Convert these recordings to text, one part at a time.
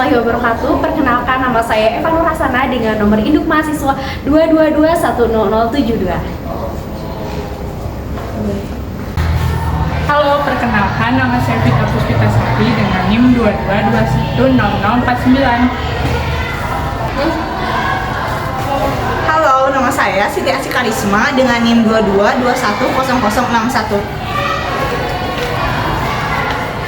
warahmatullahi wabarakatuh. Perkenalkan, nama saya Eva Nur Hasana dengan nomor induk mahasiswa 222100072. Halo, perkenalkan, nama saya Vita Puspitasari dengan NIM 22210049. Halo, nama saya Siti Asih Karisma dengan NIM 22210061.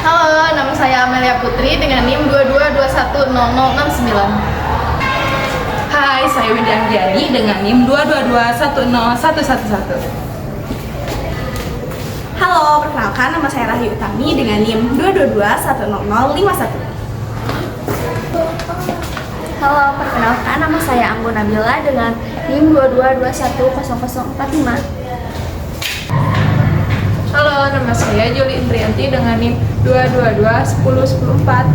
Halo, nama saya Amelia Putri dengan NIM 22210069. Hai, saya Widya Anggiani dengan NIM 222101111. Halo, perkenalkan, nama saya Rahyu Utami dengan NIM 2221051. Halo, perkenalkan, nama saya Anggun Nabila dengan NIM 222100045. Halo, nama saya Juli Indrianti dengan NIM 222101014.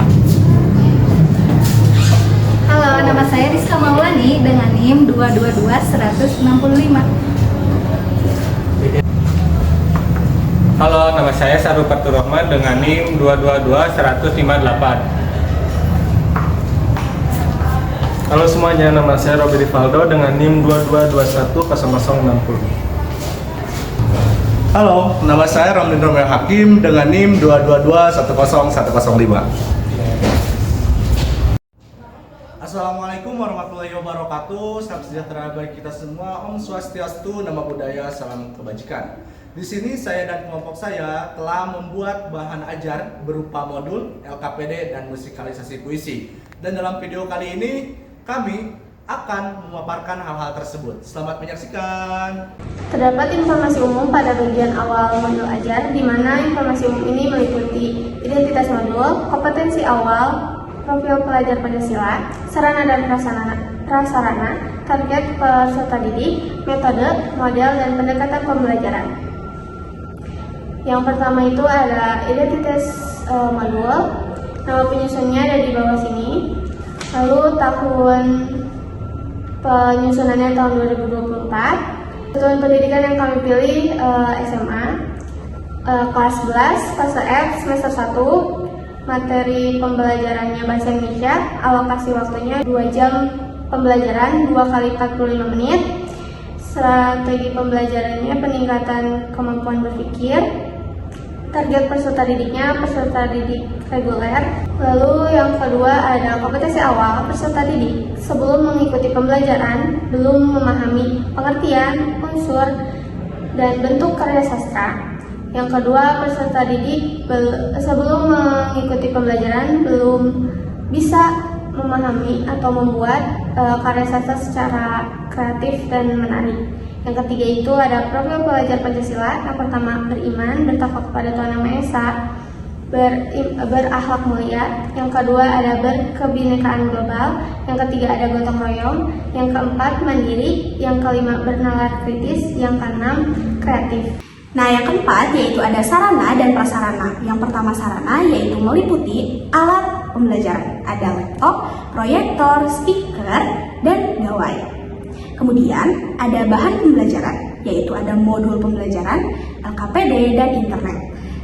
Halo, nama saya Rizka Maulani dengan NIM 222165. Halo, nama saya Saru Faturrahman dengan NIM 222158. Halo semuanya, nama saya Robi Rivaldo dengan NIM 22210060. Halo, nama saya Ramlin Romeo Hakim dengan NIM 222101105. Assalamualaikum warahmatullahi wabarakatuh. Salam sejahtera bagi kita semua. Om Swastiastu, Namo Buddhaya, salam kebajikan. Di sini saya dan kelompok saya telah membuat bahan ajar berupa modul, LKPD, dan musikalisasi puisi. Dan dalam video kali ini kami akan memaparkan hal-hal tersebut. Selamat menyaksikan. Terdapat informasi umum pada bagian awal modul ajar, di mana informasi umum ini meliputi identitas modul, kompetensi awal, profil pelajar Pancasila, sarana dan prasarana, target peserta didik, metode, model, dan pendekatan pembelajaran. Yang pertama itu ada identitas modul, nama penyusunnya ada di bawah sini. Lalu tahun penyusunannya tahun 2024. Satuan pendidikan yang kami pilih SMA, kelas 11, fase F, semester 1. Materi pembelajarannya bahasa Indonesia, alokasi waktunya 2 jam pembelajaran 2 kali 45 menit. Strategi pembelajarannya peningkatan kemampuan berpikir. Target peserta didiknya peserta didik reguler. Lalu yang kedua ada kompetensi awal peserta didik. Sebelum mengikuti pembelajaran, belum memahami pengertian, unsur, dan bentuk karya sastra. Yang kedua, peserta didik sebelum mengikuti pembelajaran belum bisa memahami atau membuat karya sastra secara kreatif dan menarik. Yang ketiga itu ada profil pelajar Pancasila. Yang pertama, beriman, bertakwa kepada Tuhan Yang Maha Esa, berakhlak mulia. Yang kedua ada berkebinekaan global. Yang ketiga ada gotong royong. Yang keempat, mandiri. Yang kelima, bernalar kritis. Yang keenam, kreatif. Nah, yang keempat yaitu ada sarana dan prasarana. Yang pertama sarana yaitu meliputi alat pembelajaran. Ada laptop, proyektor, speaker, dan gawai. Kemudian ada bahan pembelajaran, yaitu ada modul pembelajaran, LKPD, dan internet.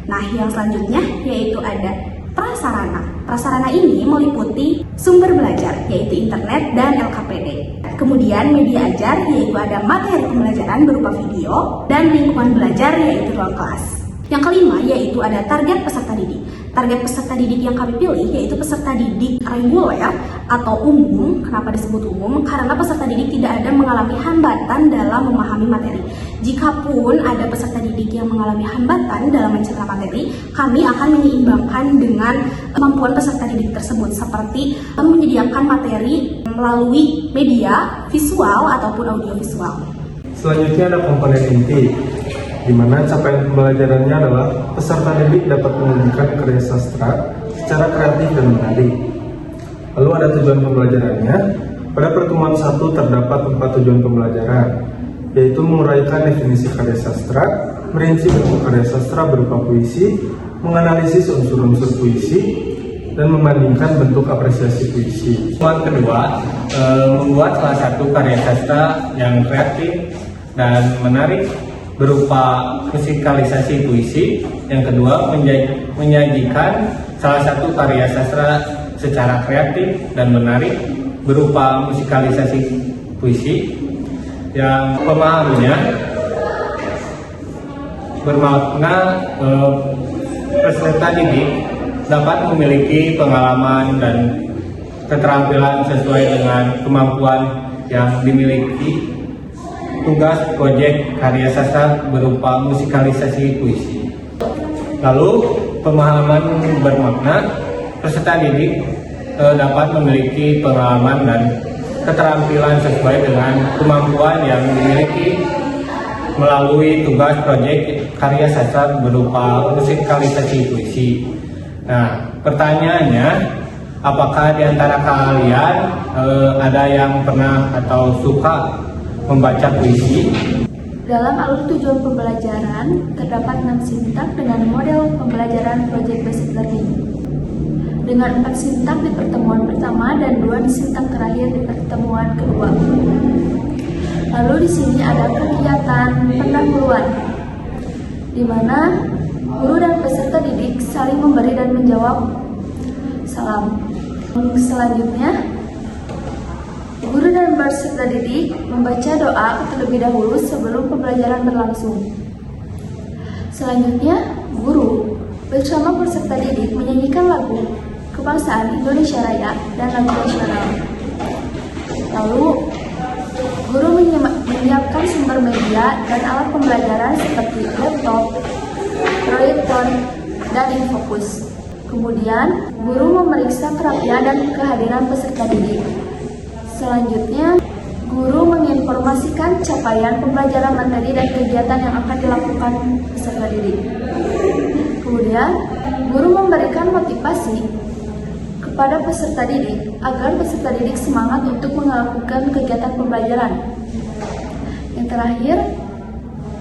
Nah, yang selanjutnya yaitu ada prasarana. Prasarana ini meliputi sumber belajar, yaitu internet dan LKPD. Kemudian media ajar, yaitu ada materi pembelajaran berupa video, dan lingkungan belajar, yaitu ruang kelas. Yang kelima yaitu ada target peserta didik. Target peserta didik yang kami pilih yaitu peserta didik reguler atau umum. Kenapa disebut umum? Karena peserta didik tidak ada mengalami hambatan dalam memahami materi. Jikapun ada peserta didik yang mengalami hambatan dalam mencerna materi, kami akan menyeimbangkan dengan kemampuan peserta didik tersebut, seperti menyediakan materi melalui media visual ataupun audiovisual. Selanjutnya ada komponen inti, di mana capaian pembelajarannya adalah peserta didik dapat menunjukkan karya sastra secara kreatif dan menarik. Lalu ada tujuan pembelajarannya. Pada pertemuan 1 terdapat 4 tujuan pembelajaran, yaitu menguraikan definisi karya sastra, merinci bentuk karya sastra berupa puisi, menganalisis unsur-unsur puisi, dan membandingkan bentuk apresiasi puisi. Yang kedua, membuat salah satu karya sastra yang kreatif dan menarik berupa musikalisasi puisi. Yang kedua, menyajikan salah satu karya sastra secara kreatif dan menarik berupa musikalisasi puisi yang pemahamannya bermakna peserta didik dapat memiliki pengalaman dan keterampilan sesuai dengan kemampuan yang dimiliki. Tugas proyek karya sastra berupa musikalisasi puisi. Lalu pemahaman bermakna peserta didik dapat memiliki pengalaman dan keterampilan sesuai dengan kemampuan yang dimiliki melalui tugas proyek karya sastra berupa musikalisasi puisi. Nah, pertanyaannya, apakah di antara kalian ada yang pernah atau suka membaca puisi? Dalam alur tujuan pembelajaran, terdapat 6 sintak dengan model pembelajaran Project Based Learning. Dengan 4 sintak di pertemuan pertama dan 2 di sintak terakhir di pertemuan kedua. Lalu di sini ada kegiatan pendahuluan, di mana guru dan peserta didik saling memberi dan menjawab salam. Selanjutnya, guru dan peserta didik membaca doa terlebih dahulu sebelum pembelajaran berlangsung. Selanjutnya, guru bersama peserta didik menyanyikan lagu Kebangsaan Indonesia Raya dan lagu nasional. Lalu, guru menyiapkan sumber media dan alat pembelajaran seperti laptop, proyektor, dan infokus. Kemudian, guru memeriksa kerapian dan kehadiran peserta didik. Selanjutnya, guru menginformasikan capaian pembelajaran materi dan kegiatan yang akan dilakukan peserta didik. Kemudian, guru memberikan motivasi kepada peserta didik agar peserta didik semangat untuk melakukan kegiatan pembelajaran. Yang terakhir,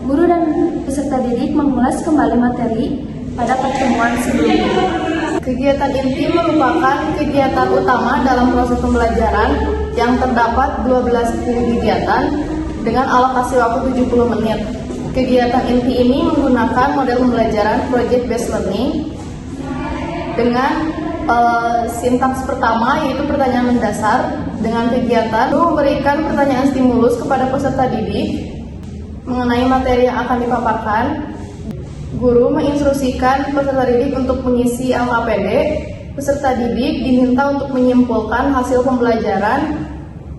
guru dan peserta didik mengulas kembali materi pada pertemuan sebelumnya. Kegiatan inti merupakan kegiatan utama dalam proses pembelajaran yang terdapat 12 kegiatan dengan alokasi waktu 70 menit. Kegiatan inti ini menggunakan model pembelajaran Project Based Learning dengan sintaks pertama yaitu pertanyaan mendasar. Dengan kegiatan guru memberikan pertanyaan stimulus kepada peserta didik mengenai materi yang akan dipaparkan. Guru menginstruksikan peserta didik untuk mengisi LKPD. Peserta didik diminta untuk menyimpulkan hasil pembelajaran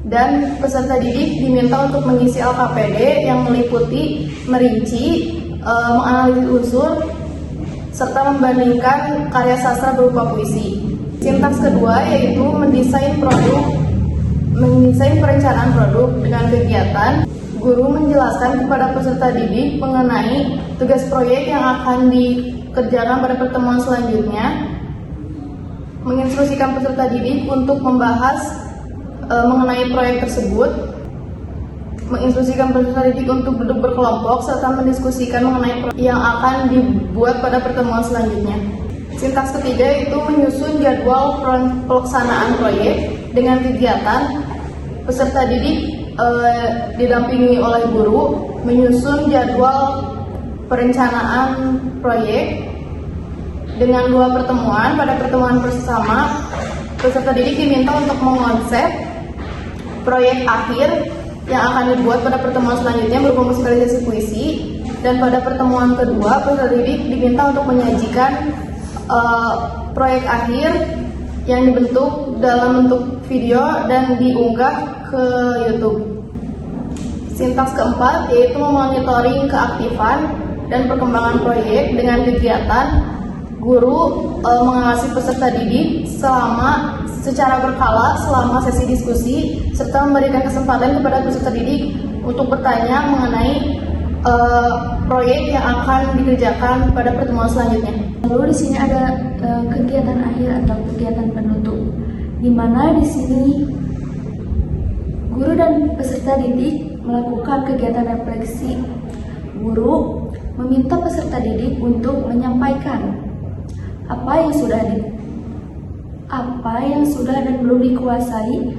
dan peserta didik diminta untuk mengisi LKPD yang meliputi merinci, menganalisis unsur, serta membandingkan karya sastra berupa puisi. Sintaks kedua yaitu mendesain perencanaan produk. Dengan kegiatan, guru menjelaskan kepada peserta didik mengenai tugas proyek yang akan dikerjakan pada pertemuan selanjutnya, menginstruksikan peserta didik untuk membahas mengenai proyek tersebut, menginstruksikan peserta didik untuk duduk berkelompok, serta mendiskusikan mengenai proyek yang akan dibuat pada pertemuan selanjutnya. Sintaks ketiga itu menyusun jadwal pelaksanaan proyek. Dengan kegiatan, peserta didik didampingi oleh guru menyusun jadwal perencanaan proyek dengan 2 pertemuan. Pada pertemuan pertama, peserta didik diminta untuk mengonsep proyek akhir yang akan dibuat pada pertemuan selanjutnya berupa musikalisasi puisi, dan pada pertemuan kedua peserta didik diminta untuk menyajikan proyek akhir yang dibentuk dalam bentuk video dan diunggah ke YouTube. Sintaks keempat yaitu memonitoring keaktifan dan perkembangan proyek. Dengan kegiatan, guru mengawasi peserta didik secara berkala selama sesi diskusi, serta memberikan kesempatan kepada peserta didik untuk bertanya mengenai proyek yang akan dikerjakan pada pertemuan selanjutnya. Lalu di sini ada kegiatan akhir atau kegiatan penutup, di mana di sini guru dan peserta didik melakukan kegiatan refleksi. Guru meminta peserta didik untuk menyampaikan apa yang sudah dan belum dikuasai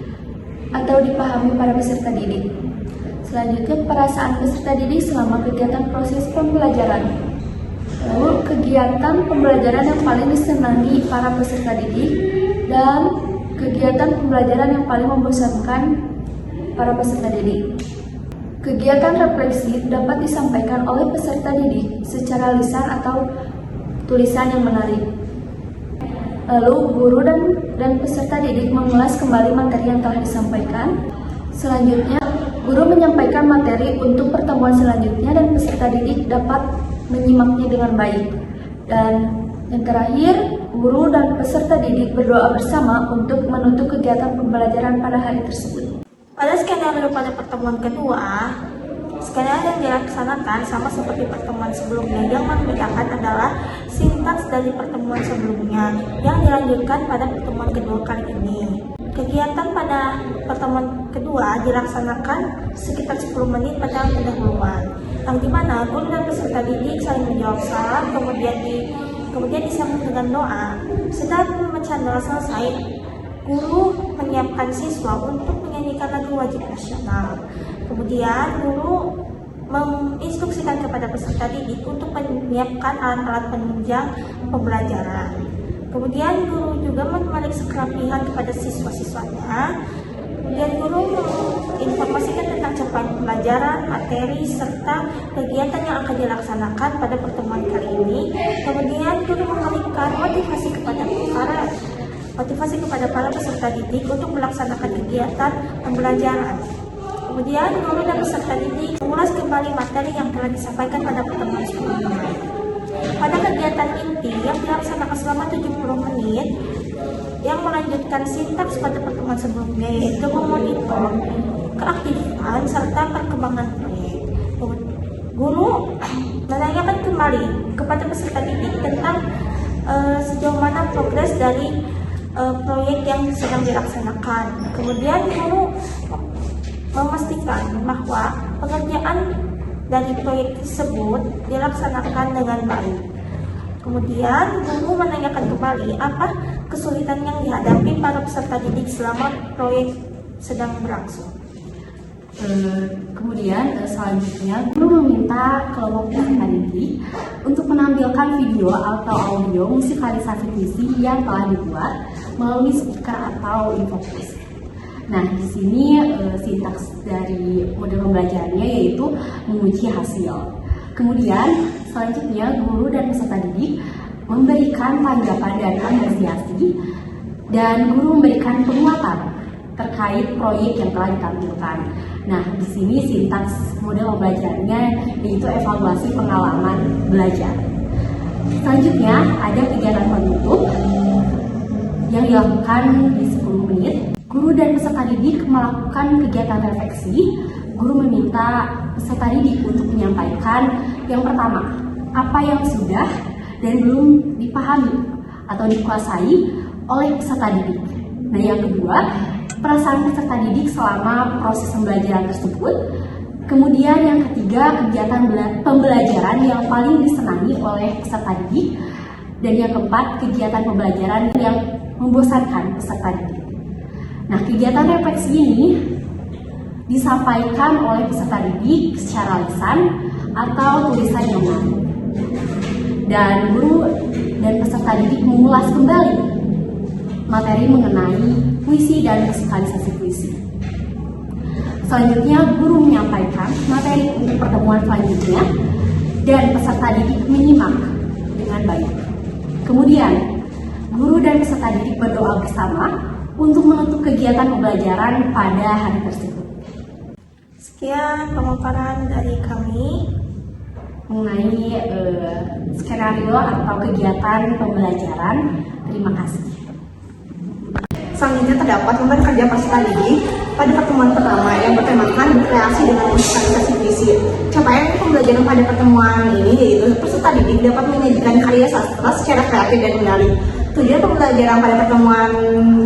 atau dipahami para peserta didik. Selanjutnya, perasaan peserta didik selama kegiatan proses pembelajaran. Lalu kegiatan pembelajaran yang paling disenangi para peserta didik dan kegiatan pembelajaran yang paling membosankan para peserta didik. Kegiatan refleksi dapat disampaikan oleh peserta didik secara lisan atau tulisan yang menarik. Lalu guru dan peserta didik mengulas kembali materi yang telah disampaikan. Selanjutnya, guru menyampaikan materi untuk pertemuan selanjutnya dan peserta didik dapat menyimaknya dengan baik. Dan yang terakhir, guru dan peserta didik berdoa bersama untuk menutup kegiatan pembelajaran pada hari tersebut. Pada skenario pada pertemuan kedua, skenario yang dilaksanakan sama seperti pertemuan sebelumnya. Yang membedakan adalah sintaks dari pertemuan sebelumnya yang dilanjutkan pada pertemuan kedua kali ini. Kegiatan pada pertemuan kedua dilaksanakan sekitar 10 menit pada pendahuluan, yang dimana guru dan peserta didik saling menjawab salam, kemudian disambung dengan doa. Setelah pembacaan doa selesai, guru menyiapkan siswa untuk menyanyikan lagu wajib nasional. Kemudian guru menginstruksikan kepada peserta didik untuk menyiapkan alat-alat penunjang pembelajaran. Kemudian guru juga memeriksa kerapihan kepada siswa-siswanya. Kemudian guru menginformasikan tentang capaian pembelajaran, materi, serta kegiatan yang akan dilaksanakan pada pertemuan kali ini. Kemudian guru memberikan motivasi kepada para peserta didik untuk melaksanakan kegiatan pembelajaran. Kemudian guru dan peserta didik mengulas kembali materi yang telah disampaikan pada pertemuan sebelumnya. Pada kegiatan inti yang dilaksanakan selama 70 menit yang melanjutkan sintaks pada pertemuan sebelumnya, yaitu memonitor keaktifan serta perkembangan proyek. Guru menanyakan kembali kepada peserta didik tentang sejauh mana progres dari proyek yang sedang dilaksanakan. Kemudian guru memastikan bahwa pengerjaan dari proyek tersebut dilaksanakan dengan baik. Kemudian guru menanyakan kembali apa kesulitan yang dihadapi para peserta didik selama proyek sedang berlangsung. Kemudian selanjutnya guru meminta kelompok peserta didik untuk menampilkan video atau audio musikalisasi puisi yang telah dibuat melalui speaker atau infografis. Nah, di sini sintaks dari model pembelajarannya yaitu menguji hasil. Kemudian selanjutnya guru dan peserta didik memberikan tanggapan dan apresiasi, dan guru memberikan penguatan terkait proyek yang telah ditampilkan. Nah, di sini sintaks model pembelajarannya yaitu evaluasi pengalaman belajar. Selanjutnya ada kegiatan penutup yang dilakukan di 10 menit. Guru dan peserta didik melakukan kegiatan refleksi. Guru meminta peserta didik untuk menyampaikan yang pertama, apa yang sudah dan belum dipahami atau dikuasai oleh peserta didik. Nah, yang kedua, perasaan peserta didik selama proses pembelajaran tersebut. Kemudian yang ketiga, kegiatan pembelajaran yang paling disenangi oleh peserta didik. Dan yang keempat, kegiatan pembelajaran yang membosankan peserta didik. Nah, kegiatan refleksi ini disampaikan oleh peserta didik secara lisan atau tulisan yang menarik. Dan guru dan peserta didik mengulas kembali materi mengenai puisi dan musikalisasi puisi. Selanjutnya, guru menyampaikan materi untuk pertemuan selanjutnya dan peserta didik menyimak dengan baik. Kemudian, guru dan peserta didik berdoa bersama untuk menutup kegiatan pembelajaran pada hari tersebut. Sekian pemaparan dari kami mengenai skenario atau kegiatan pembelajaran. Terima kasih. Selanjutnya terdapat lembar kerja peserta didik pada pertemuan pertama yang bertemakan kreasi dengan musikalisasi puisi. Capaian pembelajaran pada pertemuan ini yaitu peserta didik dapat menyajikan karya sastra secara kreatif dan menarik. Tujuan pembelajaran pada pertemuan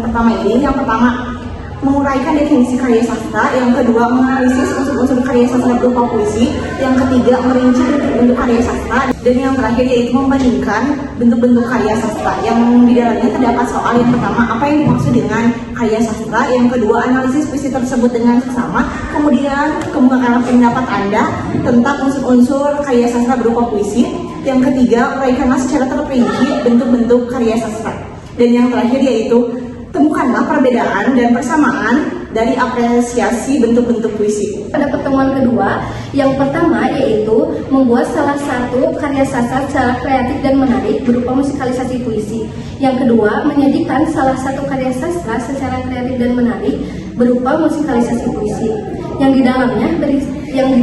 pertama ini, yang pertama, menguraikan definisi karya sastra, yang kedua, menganalisis unsur-unsur karya sastra berupa puisi, yang ketiga, merinci bentuk-bentuk karya sastra, dan yang terakhir yaitu membandingkan bentuk-bentuk karya sastra. Yang di dalamnya terdapat soal yang pertama, apa yang dimaksud dengan karya sastra, yang kedua, analisis puisi tersebut dengan seksama, kemudian kemukakan pendapat Anda tentang unsur-unsur karya sastra berupa puisi, yang ketiga, uraikanlah secara terperinci bentuk-bentuk karya sastra. Dan yang terakhir yaitu temukanlah perbedaan dan persamaan dari apresiasi bentuk-bentuk puisi. Pada pertemuan kedua, yang pertama yaitu membuat salah satu karya sastra secara kreatif dan menarik berupa musikalisasi puisi. Yang kedua, menyajikan salah satu karya sastra secara kreatif dan menarik berupa musikalisasi puisi. Yang di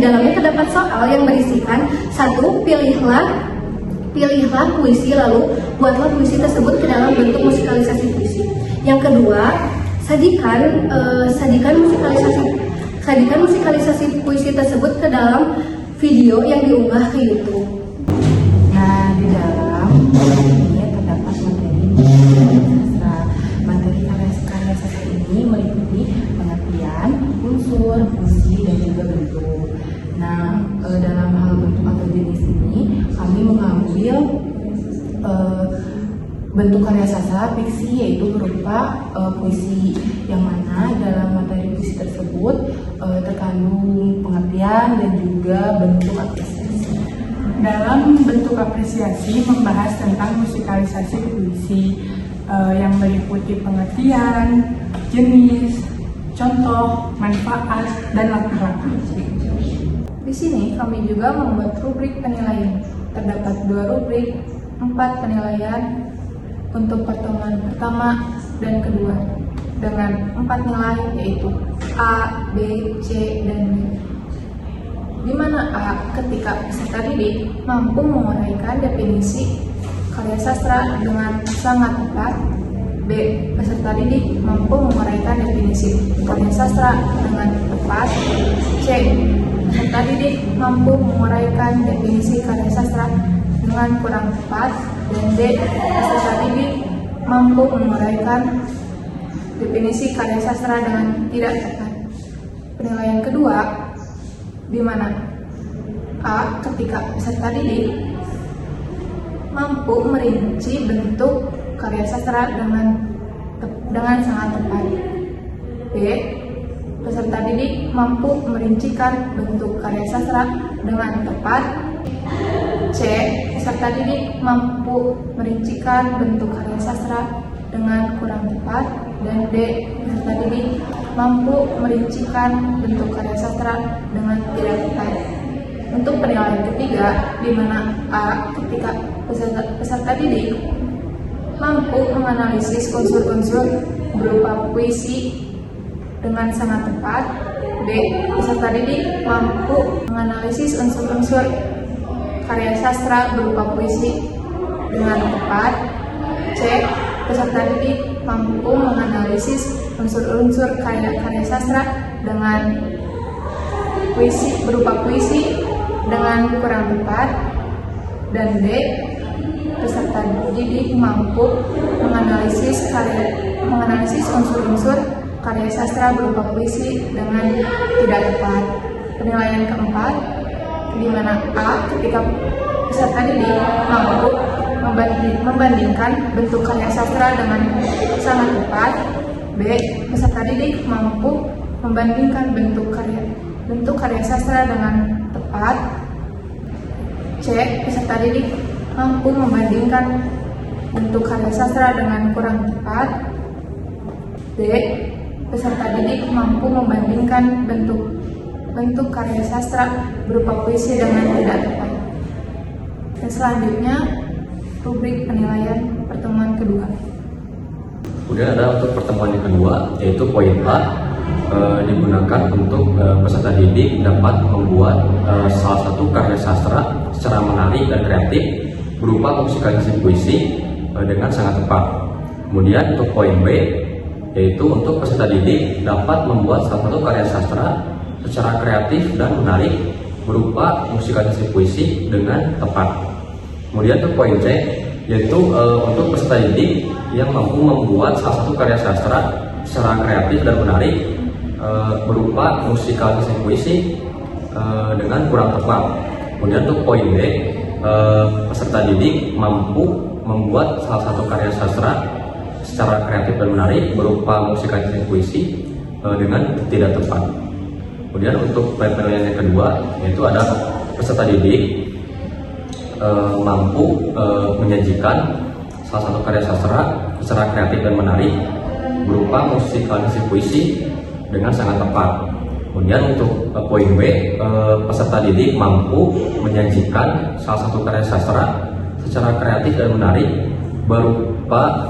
dalamnya terdapat soal yang berisikan satu, pilihlah puisi lalu buatlah puisi tersebut ke dalam bentuk musikalisasi puisi. Yang kedua, sajikan musikalisasi puisi tersebut ke dalam video yang diunggah ke YouTube. Nah, di dalam ini terdapat materi karya sastra ini meliputi pengertian, unsur, fungsi, dan juga bentuk. Nah, dalam hal bentuk atau jenis ini, kami mengambil bentuk karya sastra fiksi, yaitu berupa puisi, yang mana dalam materi puisi tersebut terkandung pengertian dan juga bentuk apresiasi. Dalam bentuk apresiasi membahas tentang musikalisasi puisi yang meliputi pengertian, jenis, contoh, manfaat, dan laku-laku. Di sini kami juga membuat rubrik penilaian. Terdapat 2 rubrik, 4 penilaian untuk pertemuan pertama dan kedua dengan 4 nilai, yaitu A, B, C, dan D. Di mana A ketika peserta didik mampu menguraikan definisi karya sastra dengan sangat tepat, B, peserta didik mampu menguraikan definisi karya sastra dengan tepat, C, peserta didik mampu menguraikan definisi karya sastra dengan kurang tepat, dan D, peserta didik mampu menguraikan definisi karya sastra dengan tidak tepat. Penilaian kedua, di mana A ketika peserta didik mampu merinci bentuk karya sastra dengan sangat tepat. B, peserta didik mampu merincikan bentuk karya sastra dengan tepat. C, peserta didik mampu merincikan bentuk karya sastra dengan kurang tepat. Dan D, peserta didik mampu merincikan bentuk karya sastra dengan tidak tepat. Untuk penilaian ketiga, di mana A ketika peserta didik mampu menganalisis unsur-unsur berupa puisi dengan sangat tepat. B, peserta didik mampu menganalisis unsur-unsur karya sastra berupa puisi dengan tepat. C, peserta didik mampu menganalisis unsur-unsur karya sastra dengan puisi berupa puisi dengan kurang tepat. Dan D, peserta didik mampu menganalisis unsur-unsur karya sastra berupa puisi dengan tidak tepat. Penilaian keempat, di mana A ketika peserta didik mampu membandingkan bentuk karya sastra dengan sangat tepat. B, peserta didik mampu membandingkan bentuk karya sastra dengan tepat. C, peserta didik mampu membandingkan bentuk karya sastra dengan kurang tepat. D, peserta didik mampu membandingkan bentuk karya sastra berupa puisi dengan tidak tepat. Dan selanjutnya rubrik penilaian pertemuan kedua. Kemudian ada untuk pertemuan yang kedua, yaitu poin A, digunakan untuk peserta didik dapat membuat salah satu karya sastra secara menarik dan kreatif berupa musikalisasi puisi dengan sangat tepat. Kemudian untuk poin B, yaitu untuk peserta didik dapat membuat salah satu karya sastra secara kreatif dan menarik berupa musikalisasi puisi dengan tepat. Kemudian untuk poin C, yaitu untuk peserta didik yang mampu membuat salah satu karya sastra secara kreatif dan menarik berupa musikalisasi puisi dengan kurang tepat. Kemudian untuk poin D, peserta didik mampu membuat salah satu karya sastra secara kreatif dan menarik berupa musikalisasi puisi dengan tidak tepat. Kemudian untuk penilaian yang kedua, yaitu ada peserta didik mampu menyajikan salah satu karya sastra secara kreatif dan menarik berupa musikalisasi puisi dengan sangat tepat. Kemudian untuk poin B, peserta didik mampu menyajikan salah satu karya sastra secara kreatif dan menarik berupa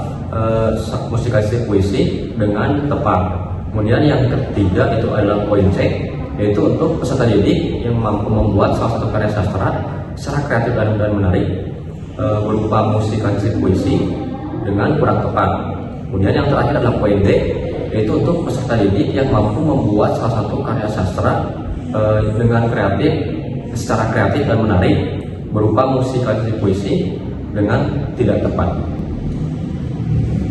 musikalisasi puisi dengan tepat. Kemudian yang ketiga itu adalah poin C, yaitu untuk peserta didik yang mampu membuat salah satu karya sastra secara kreatif dan menarik berupa musikalisasi puisi dengan kurang tepat. Kemudian yang terakhir adalah poin D, yaitu untuk peserta didik yang mampu membuat salah satu karya sastra dengan secara kreatif dan menarik berupa musikalisasi puisi dengan tidak tepat.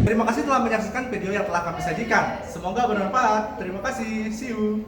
Terima kasih telah menyaksikan video yang telah kami sajikan. Semoga bermanfaat. Terima kasih. See you.